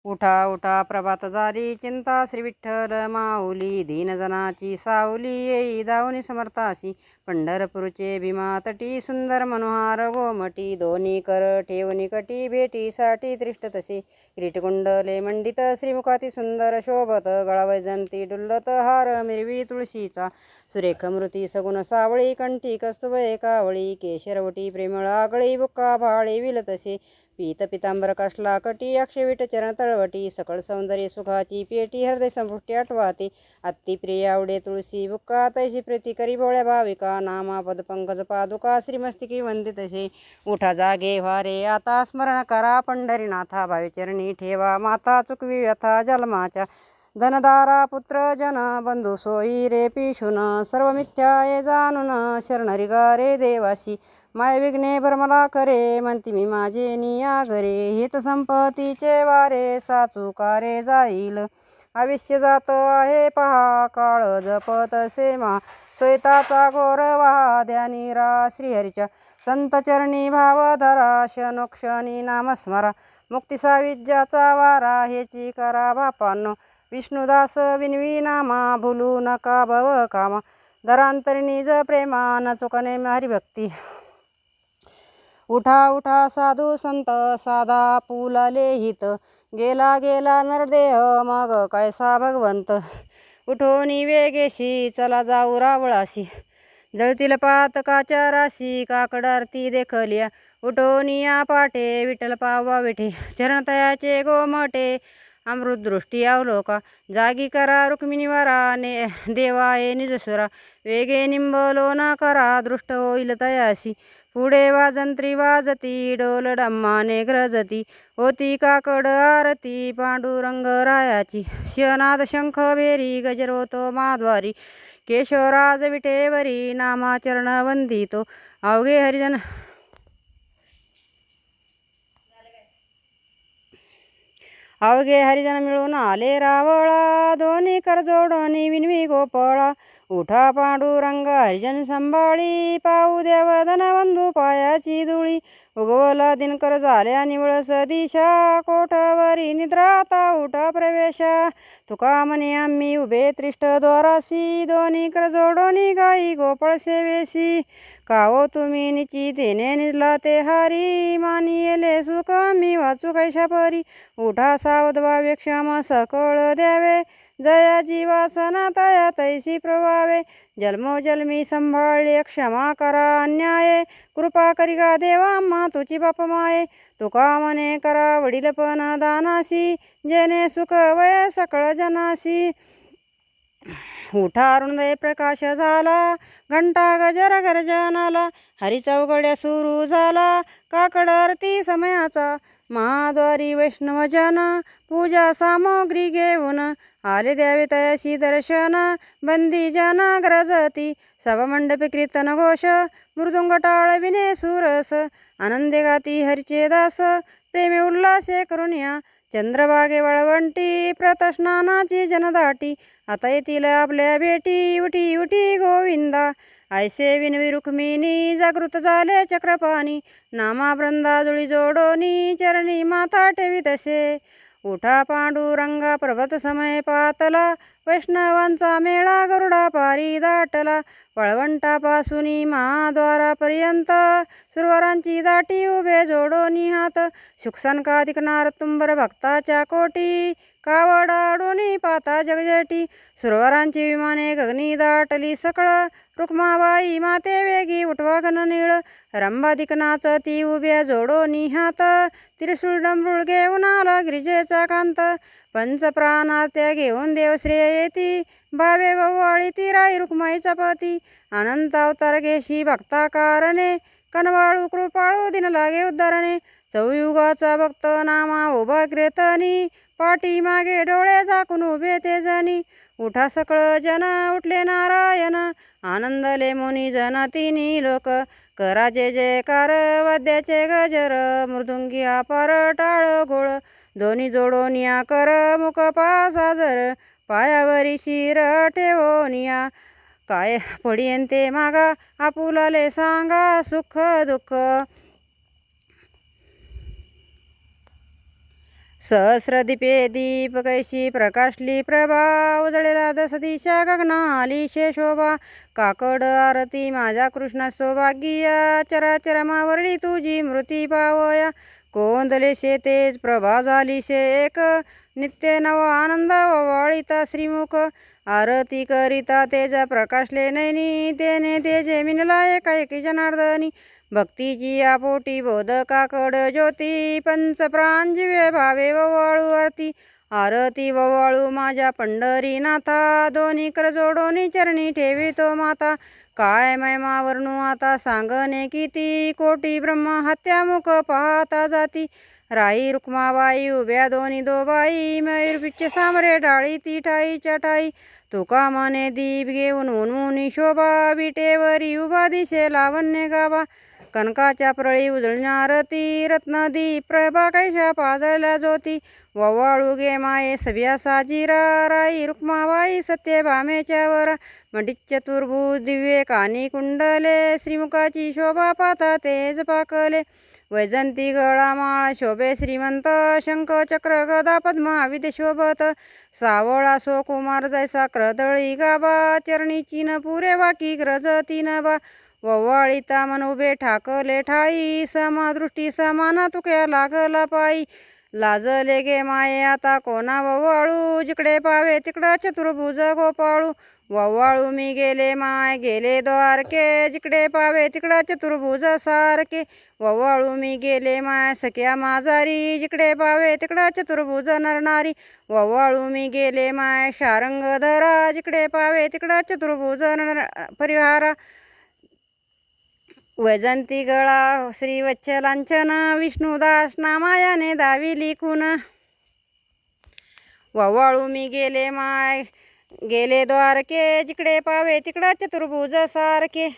उठा उठा प्रभात झाली चिंता श्री विठ्ठल माऊली दीनजनाची सावली येई दावनी समर्थासी पंढरपूरचे भीमा तटी सुंदर मनोहार गोमटी दोन्ही कर ठेवणी कटी भेटीसाठी त्रिष्ट तसे किरीटकुंडले मंडित श्रीमुखाती सुंदर शोभत गळावैजंती डुल्लत हार मिरवी तुळशीचा सुरेख मृती सगुण सावळी कंठी कस्तुभ एकावळी केशरवटी प्रेमळ आगळी बुक्का भाळे विलतसे पीत पितांबर काष्ला कटी अक्षविट चरण तळवटी सकळ सौंदर्य सुखाची पेटी हृदय संपुष्टी आठवाते अत्ति प्रिय आवडे तुळशी बुक्का तैशी प्रीती करी भोळ्या भाविका नामा पद पंकज पादुका श्रीमस्तिकी वंदितसे उठा जागे व्हारे आता स्मरण करा पंढरीनाथा भाविचरणी ठेवा माता चुकवी व्यथा जन्माच्या धनदारा पुत्र जन बंधू सोयी रे पिशून सर्व मिथ्या ये जाणून शरणरी रे देवाशी माय विघ्ने भरमला करे म्हणती मी माझे निया घरे हित संपत्तीचे वारे साचू कारे जाईल आयुष्य जात आहे पहा काळ जपत सेमा सोयताचा घोर वाहा ध्यानी रा श्रीहरीच्या संत चरणी भाव धरा क्षणोक्षणी नामस्मरा मुक्ती साविज्याचा वारा हेची करा बापांनो विष्णुदास विनवी नामा भुलू नका भव कामा दरांतरिणी ज प्रेमा न चुकणे हरिभक्ती उठा उठा साधू संत साधा पुलाले हित गेला गेला नरदेह मग कैसा भगवंत उठोनी वेगेशी चला जाऊ रावळाशी जळतील पातकाच्या राशी काकडारती देखलिया उठोनिया पाटे विठ्ठल पावा विठे चरणतयाचे गोमटे अमृतदृष्टी अवलोका जागी करा रुक्मिणीवरा ने देवाये निजसुरा वेगे निंबलो न करा दृष्ट होईल तयासी पुढे वाजंत्री वाजती डोल डम्माने ग्रजती होती काकड आरती पांडुरंग रायाची शिवनाद शंख भेरी गजर होतो माद्वारी केशवराज विटेवरी नामाचरण वंदितो अवघे हरिजन मिळून आले रावळा दोन्ही कर जोडणी विनवी गोपाळा उठा पांडुरंग हरिजन संभाळी पाहू देव धनबंधू पायाची धुळी उगवला दिनकर झाल्या निवळ सदिशा कोठावरी निद्राता उठा प्रवेशा तुका म्हणे आम्ही उभे त्रिष्ट द्वारासी दोन्ही कर जोडोनी गाई गोपाळ सेवेसी कावो तुम्ही निची तेने निजला ते हारी मानी येले सुख मी वाचू कैशा परी उठा सावध व्हावे क्षमा सकळ द्यावे जया जीवासना तया तैसी प्रभावे जन्मोजन्मी संभाळले क्षमा करा अन्याये कृपा करिगा देवा अम्मा तुची बाप माये तुका मने करा वडीलपण दानासी जेने सुख वय सकळ जनासी उठा हृदय प्रकाश झाला घंटा गजर गर्जनाला हरी चौघड्या सुरू झाला काकड आरती समयाचा महाद्वारी वैष्णवजन पूजा सामग्री घेऊन आले द्यावे तयाशी दर्शन बंदी जन ग्रजती सभामंडपी कीर्तन घोष मृदुंग टाळ विने सुरस आनंदे गाती हरिचे दास प्रेमे उल्हासे करुण्या चंद्रभागे वळवंटी प्रतस्नानाची जनदाटी आता येतील आपल्या भेटी उठी उठी गोविंदा ऐसे विनवी रुक्मिणी जागृत झाले चक्रपाणी नामा वृंदाजुळी जोडोनी चरणी माथा ठेवी तसे उठा पांडुरंगा प्रभत समय पातला वैष्णवांचा मेळा गरुडा पारी दाटला वळवंटापासूनी महाद्वारापर्यंत सुरवरांची दाटी उभे जोडोनी हात शुकसनकाधिक नारतुंबर भक्ताच्या कोटी कावडाडोनी पाता जगजटी सुरवरांची विमाने गगनी दाटली सकळ रुक्माबाई माते वेगी उठवा घननीळ रंभाधिक नाचती उभ्या जोडोनी हात त्रिशूळ डमरुळ घेऊन आला गिरिजेचा कांत पंचप्राणात्या घेऊन देवश्रेय येती भावे भवाळी ती राई रुक्माईचा पती अनंत अवतार घेशी भक्ता कारणे कनवाळू कृपाळू दिन लागे उद्धारणे चौयुगाचा भक्त नामा उभा कीर्तनी पाठी मागे डोळे झाकून उभे ते जनी उठा सकळ जन उठले नारायण आनंदले मुनी जन तिन्ही लोक करा जय जयकार वाद्याचे गजर मृदुंगी अपार टाळ घोळ दोन्ही जोडोनिया कर मुख पासाजर पायावरी शिर ठेवोनिया काय पडियंते मागा आपुलाले सांगा सुख दुःख सहस्रदीपे दीप कैशी प्रकाशली प्रभा उजळेला दस दिशा गगना आली शे शोभा काकड आरती माझ्या कृष्ण सौभाग्या चराचर मावरली तुझी मृती पावया कोंदले शे तेज प्रभा झाली शे एक नित्य नव आनंद ववाळीता श्रीमुख आरती करिता तेज प्रकाशले नैनी तेने तेजे मिनला एकाएकी जनार्दनी भक्तीची आपोटी बोधकाकड ज्योती पंचप्रांजिवे भावे ववाळू आरती आरती ववाळू माझ्या पंढरीनाथा दोन्ही कर जोडोनी चरणी ठेवितो माता काय महिमा वर्णू आता सांगणे किती कोटी ब्रह्म हत्यामुख पाहता जाती राई रुक्माबाई उभ्या दोन्ही दोबाई मयूरपिच्छ सामरे डाळी ती ठाई चटाई तुका मने दीप घेऊन उन्मुनी शोभा विटेवरी उभा दिशे लावण्य गाभा कनकाच्या प्रळी उजळणारती रत्नदीप प्रभा कैशा पाजळल्या ज्योती ववाळू गे माये सभ्या साजीरा राई रुक्माबाई सत्यभामेच्या वरा मंडित चतुर्भुज दिव्ये कानी कुंडले श्रीमुखाची शोभा पाता तेज पाकले वैजंती गळामाळ शोभे श्रीमंत शंख चक्र गदा पद्मा विद्य शोभत सावळा सो कुमार जैसा क्रदळी गाभा चरणी चीन पुरे वाकी ग्रज तीन बा ववाळीता मन उभे ठाकले ठाई समादृष्टी समान तुक्या लागला पायी लाजले गे माये आता कोणा ववाळू जिकडे पावे तिकडं चतुर्भुज गोपाळू ववाळू मी गेले माय गेले द्वारके जिकडे पावे तिकडं चतुर्भुज सारखे ववाळू मी गेले माय सख्या माझारी जिकडे पावे तिकडं चतुर्भुज नरनारी ववाळू मी गेले माय शारंगधरा जिकडे पावे तिकडं चतुर्भुज परिहारा वैजंती गळा श्रीवत्सलांचन विष्णुदास नामायाने दावी लिखून ववाळू मी गेले माय गेले द्वारके जिकडे पावे तिकडं चतुर्भुज सारखे